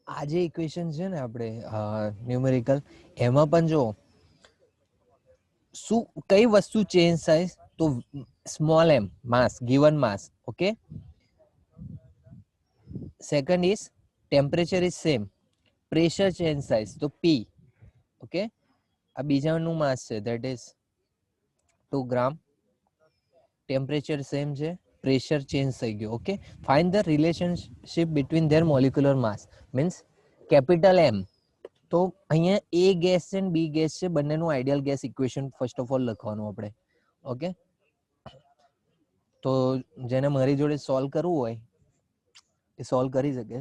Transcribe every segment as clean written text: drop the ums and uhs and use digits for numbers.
આ જે ઇક્વેશન છે ને આપણે ન્યુમેરિકલ એમાં પણ જો શું કઈ વસ્તુ ચેન્જ થાય તો small M mass given mass okay second is temperature is same pressure change થાય તો પી ઓકે આ બીજાનું માસ છે that is 2 gram temperature same છે પ્રેશર ચેન્જ થઈ ગયું okay find the relationship between their molecular mass means capital M તો અહીંયા એ ગેસ છે ને બી ગેસ છે બંનેનું ideal gas equation first of all લખવાનું આપણે ઓકે તો જેને મારી જોડે સોલ્વ કરવું હોય એ સોલ્વ કરી શકે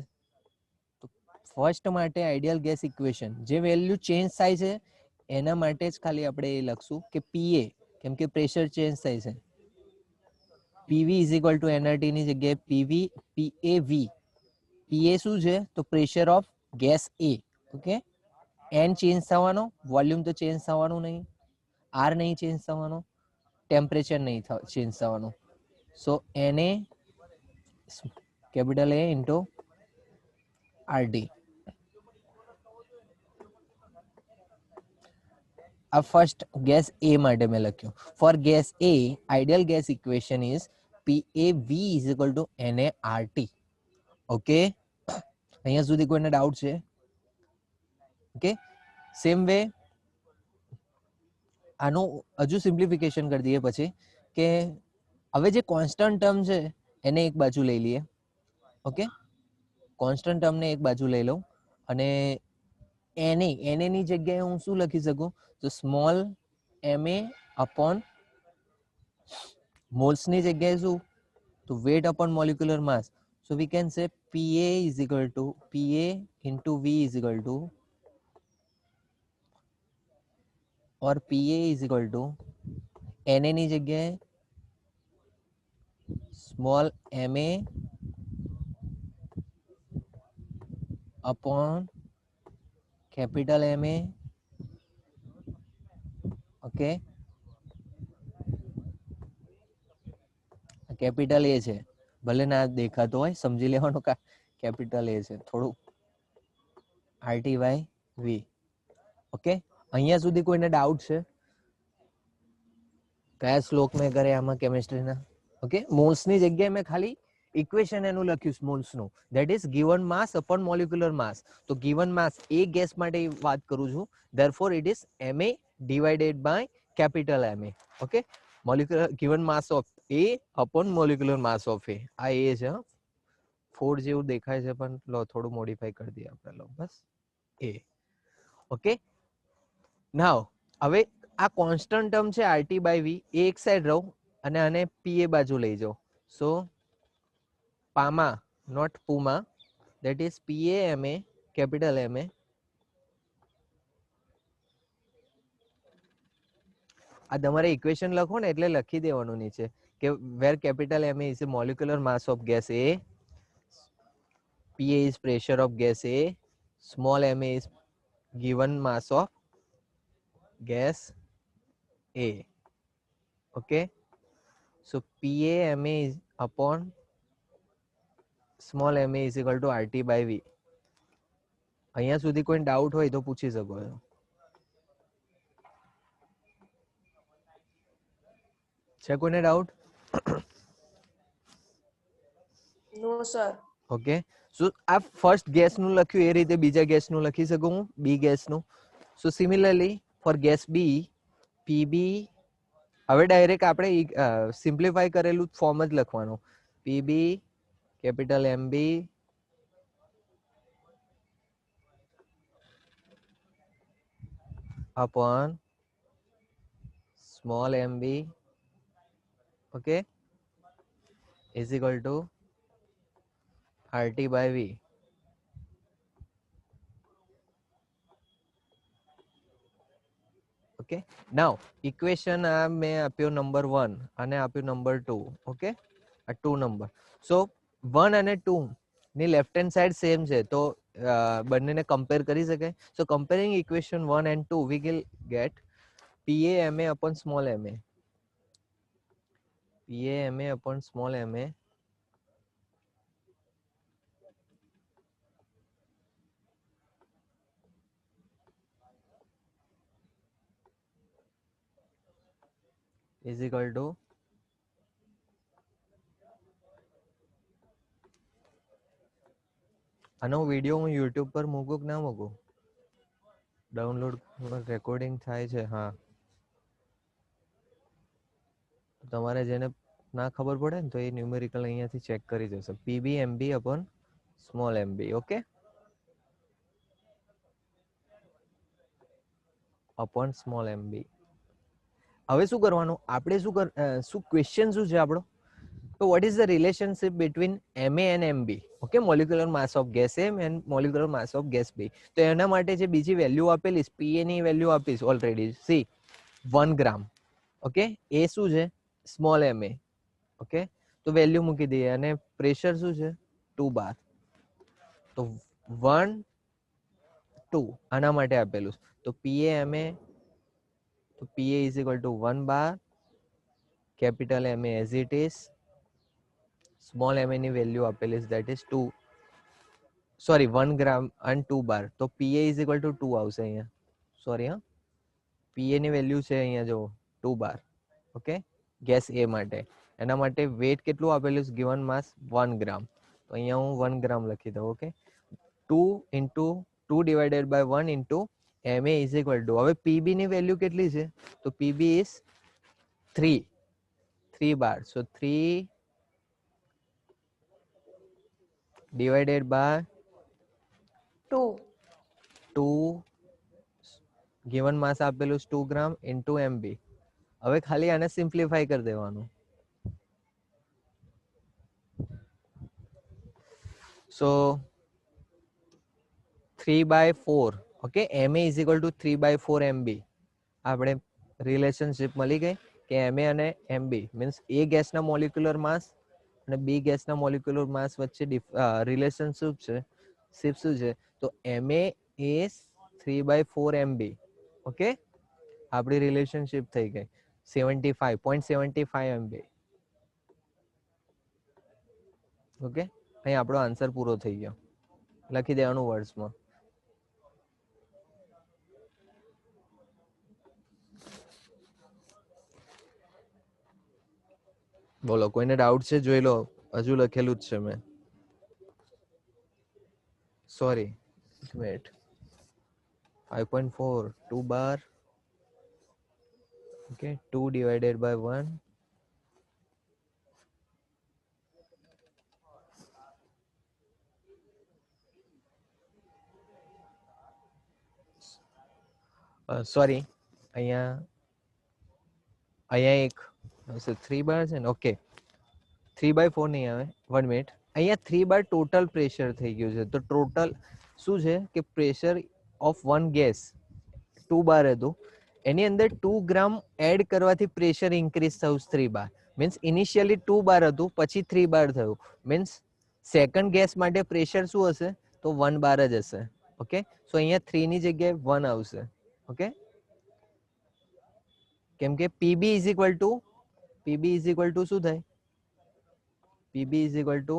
તો ફર્સ્ટ માટે આઈડિયલ ગેસ ઇક્વેશન જે વેલ્યુ ચેન્જ થાય છે એના માટે જ ખાલી આપણે એ લખશું કે પીએ કેમ કે પ્રેશર ચેન્જ થાય છે PV is equal to NRT ની જગ્યાએ PV PAV PA શું છે તો pressure of gas A okay n change થવાનો વોલ્યુમ તો ચેન્જ થવાનું નહીં આર નહીં ચેન્જ થવાનો ટેમ્પરેચર નહીં ચેન્જ થવાનું so Na capital A into RT આ ફર્સ્ટ ગેસ A માટે મેં લખ્યું for gas A ideal gas equation is PAV is equal to NaRT okay અહીંયા સુધી કોઈને ડાઉટ છે ઓકે સેમ વે આનું હજુ સિમ્પ્લિફિકેશન કરી દઈએ પછી કે હવે જે કોન્સ્ટન્ટ ટર્મ છે એને એક બાજુ લઈ લઈએ ઓકે કોન્સ્ટન્ટ ટર્મને એક બાજુ લઈ લઉં અને Na ની જગ્યાએ હું શું લખી શકું તો સ્મોલ ma અપોન મોલ્સ ની જગ્યાએ શું તો weight upon molecular mass so we can say Pa is equal to Pa into V is equal to or Pa is equal to Na ની જગ્યાએ small ma upon capital Ma okay capital એ છે ભલે ના દેખાતો હોય સમજી લેવાનું capital એ છે થોડું RT બાય V ઓકે અહીંયા સુધી કોઈને ડાઉટ છે કયા શ્લોક મેં કરે આમાં કેમિસ્ટ્રીના ઓકે મોલ્સ ની જગ્યાએ મેં ખાલી ઇક્વેશન એનું લખ્યું મોલ્સ નું that is given mass upon molecular mass તો ગિવન માસ એ ગેસ માટે વાત કરું છું therefore it is Ma divided by capital Ma okay molecular given mass of A upon molecular mass of A આ એ છે 4 જેવું દેખાય છે પણ લો થોડું મોડિફાઈ કરી દઈએ આપણે લો બસ A ઓકે નાઉ હવે આ કોન્સ્ટન્ટ ટર્મ છે RT બાય V એ એક સાઈડ રહો અને આને PA બાજુ લઈ જાઓ સો પામા નોટ પુમા that is PAMA capital Ma આ તમારે ઇક્વેશન લખો ને એટલે લખી દેવાનું નીચે કે where capital Ma is the molecular mass of gas A Pa is pressure of gas A small ma is given mass of gas A okay so PAMA is upon small ma is equal to RT by V અહીંયા સુધી કોઈ doubt હોય તો પૂછી શકો છો છે કોઈને ડાઉટ નો સર ઓકે સો આ ફર્સ્ટ ગેસ નું લખ્યું એ રીતે બીજા ગેસ નું લખી શકું હું બી ગેસ નું સો સિમિલરલી ફોર ગેસ બી PB હવે ડાયરેક્ટ આપણે સિમ્પ્લિફાઈ કરેલું ફોર્મ જ લખવાનું PB capital MB upon small mb, okay, is equal to RT by V. Okay, now equation મેં આપ્યો નંબર 1 અને આપ્યો નંબર 2. ઓકે, આ 2 નંબર. સો 1 અને 2 ની લેફ્ટ હેન્ડ સાઈડ સેમ છે, તો બંનેને કમ્પેર કરી શકાય. સો comparing equation 1 and 2 we will get PA MA upon small ma. PA MA upon small ma is equal to આનો વિડીયો હું યુટ્યુબ પર મૂકું કે ના મૂકું? ડાઉનલોડ રેકોર્ડિંગ થાય છે. હા, તમારે જેને ના ખબર પડે ને તો એ ન્યુમેરિકલ અહીંયાથી ચેક કરી જશે. PB MB upon small MB. Okay, upon small MB. હવે શું કરવાનું આપણે? શું ક્વેશ્ચન શું છે આપણો? તો what is the relationship between Ma and Mb? Okay, molecular mass of gas M and molecular mass of gas B. તો એના માટે જે બીજી વેલ્યુ આપેલી છે, Pa ની વેલ્યુ આપીશ ઓલરેડી. સી 1 ગ્રામ. ઓકે, એ શું છે? Small Ma. ઓકે, તો વેલ્યુ મૂકી દઈએ. અને પ્રેશર શું છે? 2 બાર. તો 1 2 આના માટે આપેલું છે. તો Pa Ma, તો Pa is equal to 1 bar, capital Ma as it is, small ma ની વેલ્યુ આપેલી છે, that is 2, sorry 1 gram and 2 બાર. તો Pa is equal to 2 આવશે અહીંયા. સોરી, હા, Pa ની વેલ્યુ છે અહીંયા જો 2 બાર. ઓકે, ગેસ A માટે. એના માટે વેટ કેટલું આપેલું છે? ગિવન માસ 1 ગ્રામ. તો અહીંયા હું 1 ગ્રામ લખી દઉં. Okay, 2 into 2 divided by 1 into Ma is equal to, હવે Pb ની વેલ્યુ કેટલી છે? તો Pb is 3 bar. So 3 divided by 2 given mass આપેલું 2 ગ્રામ into MB. હવે ખાલી આને સિમ્પ્લિફાઈ કરી દેવાનું. So 3/4. Okay, Ma is equal to 3/4 MB. આપણે રિલેશનશિપ મળી ગઈ કે Ma અને MB મીન્સ A ગેસના મોલિક્યુલર માસ અને B ગેસના મોલિક્યુલર માસ વચ્ચે રિલેશનશિપ છે. શું છે? તો Ma is 3/4 MB. ઓકે, આપણી રિલેશનશિપ થઈ ગઈ 75.75 MB. ઓકે, અહીં આપણો આન્સર પૂરો થઈ ગયો. લખી દેવાનું વર્ડ્સમાં. બોલો, કોઈને ડાઉટ છે? જોઈ લો, હજુ લખેલું જ છે મેં. Sorry, wait. 5.4 2 bar. Okay, 2 divided by 1. Sorry, અહીંયા એક 3 બાર છે ને. ઓકે, 3/4 નહીં આવે. 1 મિનિટ. અહીંયા 3 બાર ટોટલ પ્રેશર થઈ ગયું છે. તો ટોટલ શું છે કે પ્રેશર ઓફ 1 ગેસ 2 બાર હતું, એની અંદર 2 ગ્રામ એડ કરવાથી પ્રેશર ઇન્ક્રીઝ થયું 3 બાર. મીન્સ ઇનિશિયલી 2 બાર હતું, પછી 3 બાર થયું. મીન્સ સેકન્ડ ગેસ માટે પ્રેશર શું હશે? તો 1 બાર જ હશે. ઓકે, સો અહીંયા 3 ની જગ્યાએ 1 આવશે. ઓકે, કેમ કે પીબી ઇઝ ઇક્વલ ટુ શું થાય? PB is equal two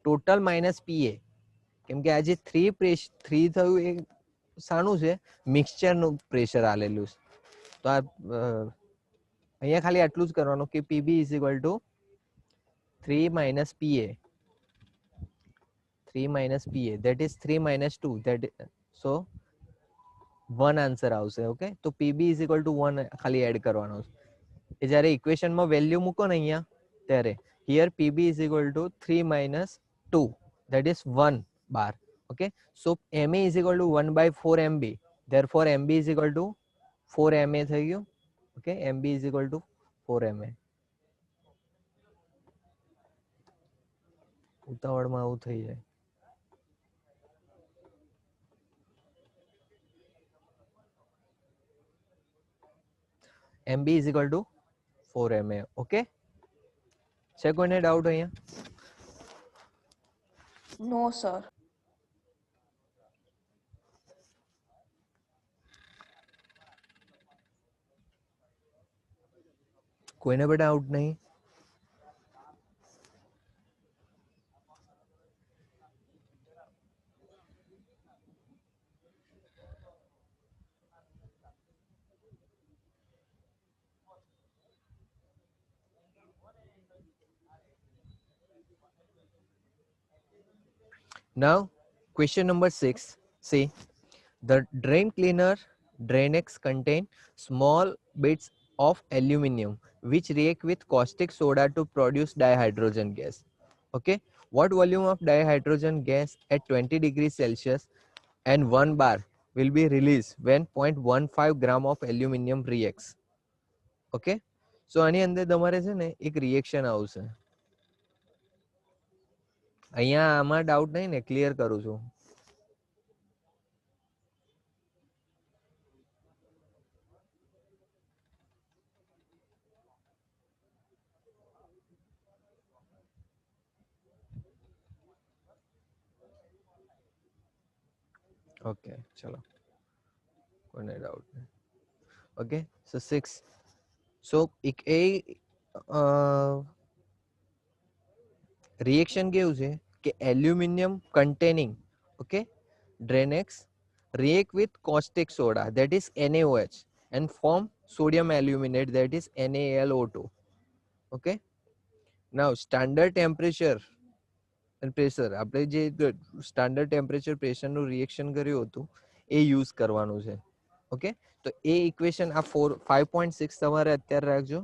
total minus પીએ. કેમ કે આ જે 3 થયું એ શાનું છે? મિક્સચરનું પ્રેશર આલેલું છે. તો આ અહીંયા ખાલી આટલું જ કરવાનું કે PB is equal two 3 minus PA. 3 minus PA, that is 3 minus 2. So 1 answer આવશે. ઓકે, તો PB is equal to 1 ખાલી એડ કરવાનો છે. એ જ્યારે ઇક્વેશનમાં વેલ્યુ મૂકો ને અહીંયા ત્યારે here PB is equal to 3 minus 2, that is 1 bar. Okay, so Ma is equal to 1/4 MB. Therefore MB is equal to 4 ma થઈ ગયું. Okay, mb is equal two 4 ma. ઉતાવળમાં આવું થઈ જાય. mb is equal two 4 ma. Okay, છે કોઈને doubt અહીંયા? No, sir. કોઈને પણ ડાઉટ નહીં? Now, question number 6. See, the drain cleaner Dranex contain small bits of aluminium which react with caustic soda to produce dihydrogen gas. Okay, what volume of dihydrogen gas at 20 degrees Celsius and 1 bar will be released when 0.15 gram of aluminium reacts? Okay, so આની અંદર તમારે છે ને એક reaction આવશે. અહીંયા આમાં doubt નહીં ને, ક્લિયર કરું છું. ઓકે, ચલો, કોઈને ડાઉટ નહીં. ઓકે, સો 6. સો એક એ રિએક્શન કેવું છે કે aluminium containing, okay, Dranex react with caustic soda, that is NaOH, and form sodium aluminate, that is NaLO2. Okay, now standard temperature and pressure, આપણે જે સ્ટાન્ડર્ડ ટેમ્પરેચર પ્રેશરનું રિએક્શન કર્યું હતું એ યુઝ કરવાનું છે. ઓકે, તો એ ઇક્વેશન આ 5.6 તમારે અત્યારે રાખજો,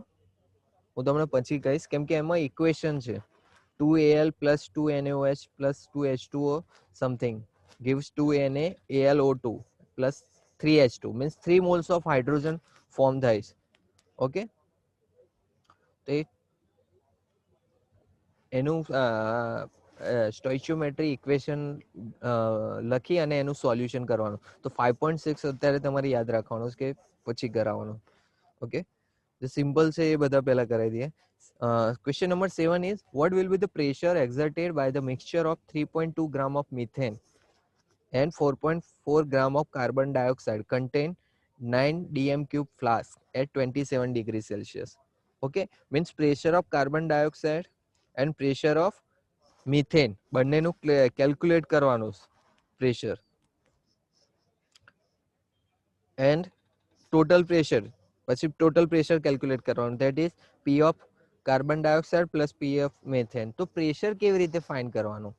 હું તમને પછી કહીશ, કેમ કે એમાં ઇક્વેશન છે 2Al plus 2NaOH plus 2H2O something gives 2NaAlO2 plus 3H2, means 3 moles of hydrogen form થાય છે. ઓકે, તો એનું સ્ટોઇચિયોમેટ્રી ઇક્વેશન લખી અને એનું સોલ્યુશન કરવાનું. તો 5.6 અત્યારે તમારે યાદ રાખવાનું છે કે પછી કરાવવાનું. ઓકે, જે સિમ્પલ છે એ બધા પહેલા કરાવી દઈએ. Question number 7 is, what will be the pressure exerted by the mixture of 3.2 gram of methane and 4.4 gram of carbon dioxide contain 9 dm cube flask at 27 degrees Celsius? Okay, means pressure of carbon dioxide and pressure of methane બંનેનું calculate કરવાનું pressure, and total pressure, પછી total pressure calculate કરવાનું, that is P of carbon dioxide plus P of methane. તો pressure કેવી રીતે find કરવાનું?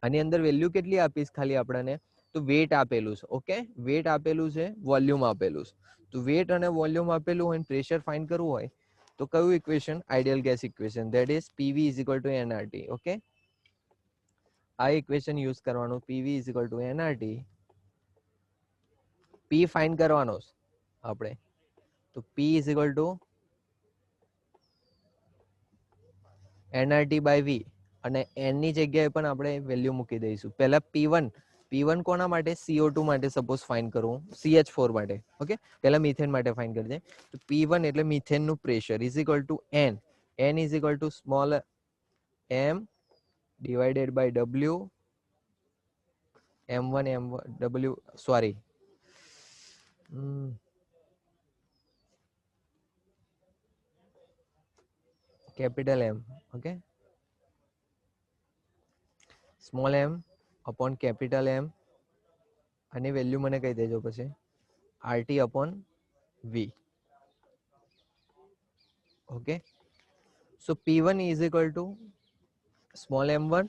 આની અંદર વેલ્યુ કેટલી આપીશ ખાલી આપણને? તો વેટ આપેલું છે. ઓકે, વેટ આપેલું છે, વોલ્યુમ આપેલું છે. તો વેટ અને વોલ્યુમ આપેલું હોય, પ્રેશર ફાઇન્ડ કરવું હોય તો કયું equation? Ideal gas equation, that is PV is equal to nRT. Okay, આ ઇક્વેશન યુઝ કરવાનું, PV is equal to nRT. P find કરવાનો આપણે, તો P is equal to nRT by V, અને n ની જગ્યાએ પણ આપણે વેલ્યુ મૂકી દઈશું. પહેલા P1 કોના માટે? CO2 માટે સપોઝ ફાઇન્ડ કરવું, CH4 માટે. ઓકે, પહેલા મિથેન માટે ફાઇન્ડ કરી દે. તો P1 એટલે મિથેનનું pressure is equal to n is equal to small m divided by W, M1 W, sorry, capital M. Okay, small m upon capital M, અને value મને કહી દેજો પછી, RT upon V. Okay, so P1 is equal to small m1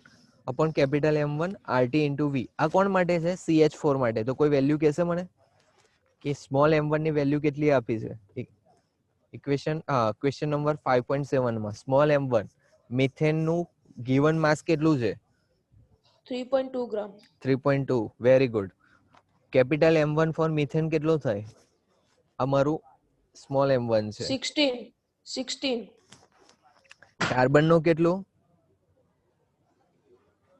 upon capital M1 RT into V. આ કોણ માટે છે? CH4 માટે. તો કોઈ વેલ્યુ કહેશે મને કે સ્મોલ m1 ની વેલ્યુ કેટલી આપી છે? ઇક્વેશન ક્વેશ્ચન નંબર 5.7 માં સ્મોલ m1 મિથેન નું ગિવન માસ કેટલું છે? 3.2 gram. 3.2. Very good. Capital M1 for methane કેટલો થાય? અમારું સ્મોલ m1 છે. 16. 16. કાર્બન નું કેટલું?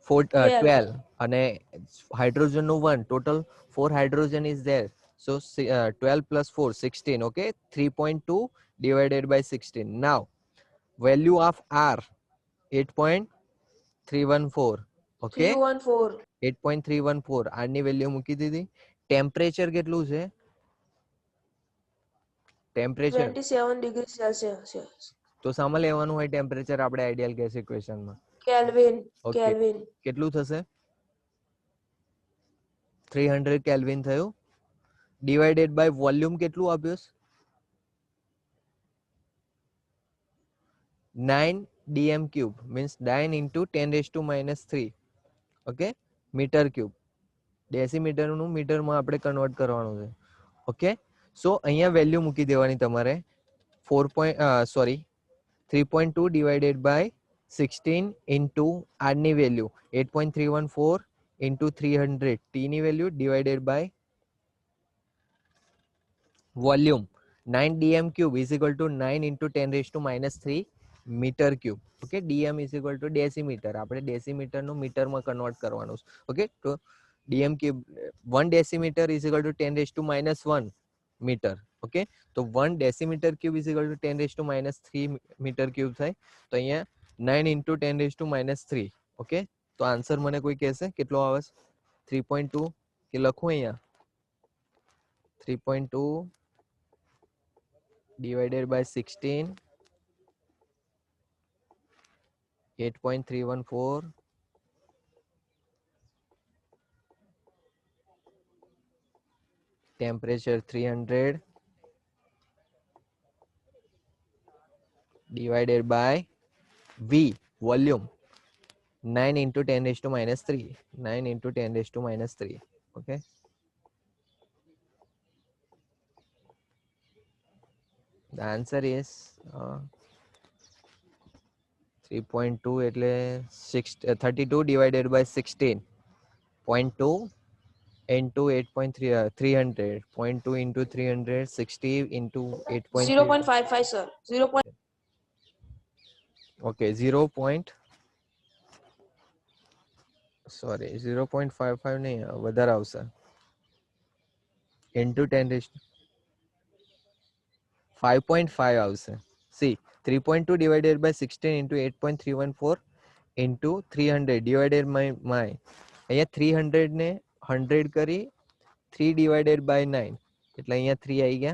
12. 12 અને હાઇડ્રોજન નું 1. Total 4 hydrogen is there. So 12 plus 4 16. Okay, 3.2 divided by 16. Now value of R 8.314. Okay, 314. 8.314 R ની વેલ્યુ મૂકી દીધી. ટેમ્પરેચર કેટલું છે? Temperature 27 degrees Celsius. તો સામે લેવાનું હોય ટેમ્પરેચર આપણે આઈડિયલ ગેસ ઇક્વેશનમાં. Kelvin. Okay, Kelvin. કેટલું થશે? 300 કેલ્વિન થયું. ડિવાઇડેડ બાય વોલ્યુમ કેટલું આપ્યું? 9 dm cube means 9 into 10⁻³ okay, metre cube. ડેસીમીટરનું મીટરમાં આપણે કન્વર્ટ કરવાનું છે. ઓકે, સો અહીંયા વેલ્યુ મૂકી દેવાની તમારે 3.2 ડિવાઇડેડ બાય 16 ઇન્ટુ આર ની વેલ્યુ 8.314 ઇન્ટુ 300 ટી ની value divided by volume 9 dm cube is equal to 9 into 10⁻³ metre cube. Okay, dm is equal to decimetre. આપણે ડેસીમીટરનું મીટરમાં કન્વર્ટ કરવાનું છે. ઓકે, તો dm cube 1 decimetre is equal to 10⁻1 metre. Okay, તો 1 decimetre cube is equal to 10⁻³ metre cube થાય. તો અહીંયા 9 ઇન્ટુ 10⁻3. ઓકે, તો આન્સર મને કોઈ કહેશે કેટલો આવે છે? 3.2 કે લખું અહીંયા 3.2 divided by 16 8.314 temperature 300 divided by V volume 9 into 10⁻3 9 into 10⁻3. Okay, the answer is 3.2 એટલે 32 divided by 16.2 into 8.3 300 0.2 into 300 60 into 8.3. 0.55, sir. 0. Okay, 0. Sorry, 0.55 નહીં, વધારે આવશે. into 10⁻5.5 આવશે. See, 3.2 divided by 16 into 8.314 into 300 divided by અહીંયા 300 ને 100 કરી 3 divided by 9 એટલે અહીંયા 3 આવી ગયા.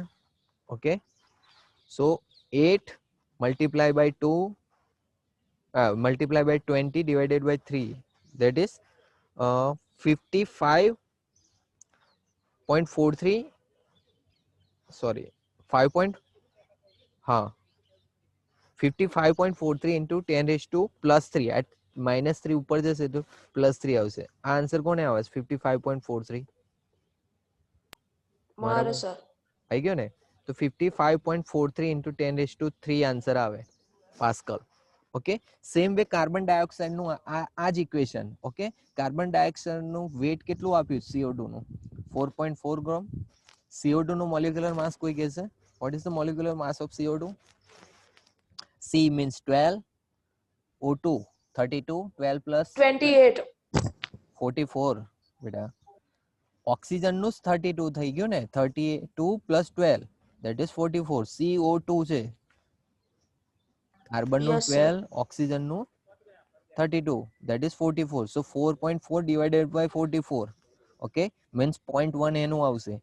Okay, so 8 multiply by 2 multiply by 20 divided by 3, that is 55.43. sorry 5. हाँ 55.43 into 10⁻+3 at -3 ઉપર જશે તો +3 આવશે. આ આન્સર કોને આવે છે? 55.43. મારે, sir. આવી ગયો ને? તો 55.43 into 10⁻³ આન્સર આવે pascal. Okay, same way carbon dioxide નું આ જ ઇક્વેશન. ઓકે, કાર્બન ડાયોક્સાઇડ નું વેટ કેટલું આપ્યું? CO2 નું 4.4 ગ્રામ. CO2 નું મોલેક્યુલર માસ કોઈ કહેશે? What is the molecular mass of CO2? C means 12, O2 32, 12 plus 28. 44 બેટા. ઓક્સિજન નું 32 થઈ ગયું ને, 32 plus 12 that is 44. CO2 છે, કાર્બન નું Yes, sir. 12, ઓક્સિજન નું 32 that is 44. So 4.4 divided by 44. Okay, means 0.1 એનું આવશે.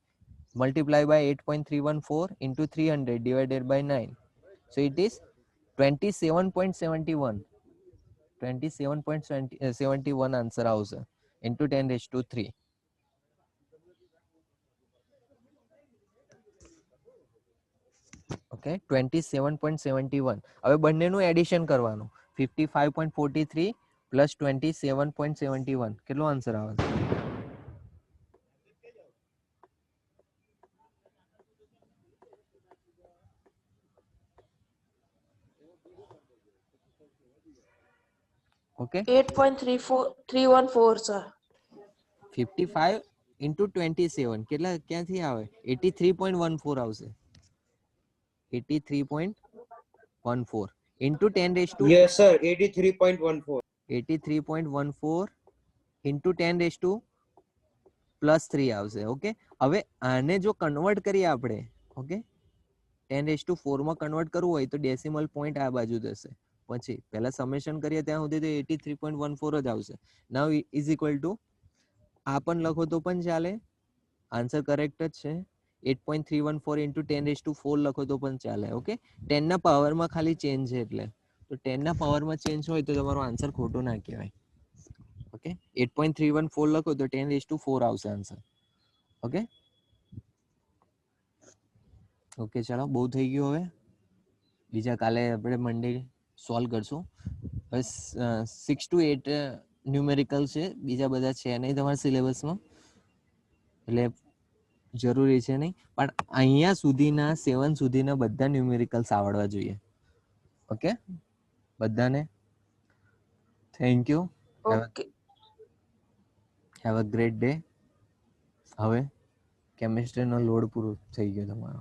Multiply by 8.314 into 300 divided by 9. So it is 27.71. 27.71 answer આવશે into 10⁻3. ઓકે, 27.71. હવે બંનેનું એડિશન કરવાનું. 55.43 પ્લસ 27.71 કેટલો આન્સર આવે? Okay, 8.314, sir. 55 ઇન્ટુ 27 કેટલા ક્યાંથી આવે 83.14 આવશે 83.14 into 10 raise to Yes, sir. 83.14. 83.14 into 10 raise to +3 આવશે. ઓકે, હવે આને જો કન્વર્ટ કરીએ આપણે, ઓકે, 10⁴ માં કન્વર્ટ કરવું હોય તો ડેસિમલ પોઈન્ટ આ બાજુ જશે. પછી પહેલા સમેશન કરીએ ત્યાં સુધી તો 83.14 જ આવશે. નાઉ ઇઝ ઇક્વલ ટુ આ પણ લખો તો પણ ચાલે, આન્સર કરેક્ટ જ છે. 8.314 ઇન્ટુ 10⁴ લખો તો પણ ચાલે. ઓકે, 10 ના પાવરમાં ખાલી ચેન્જ છે એટલે, તો 10 ના પાવરમાં ચેન્જ હોય તો તમારો આન્સર ખોટો ના કહેવાય. ઓકે, 8.314 લખો તો 10⁴ આવશે આન્સર. ઓકે ઓકે, ચાલો બહુ થઈ ગયું. હવે બીજા કાલે આપણે મંડે સોલ્વ કરશું. બસ 6 to 8 ન્યુમેરિકલ છે, બીજા બધા છે નહીં તમારા સિલેબસમાં, એટલે જરૂરી છે નહીં, પણ અહીંયા સુધીના 7 સુધીના બધા ન્યુમેરિકલ્સ આવડવા જોઈએ. ઓકે, બધાને thank you. Okay. Have a great day. હવે કેમિસ્ટ્રીનો લોડ પૂરો થઈ ગયો તમારો.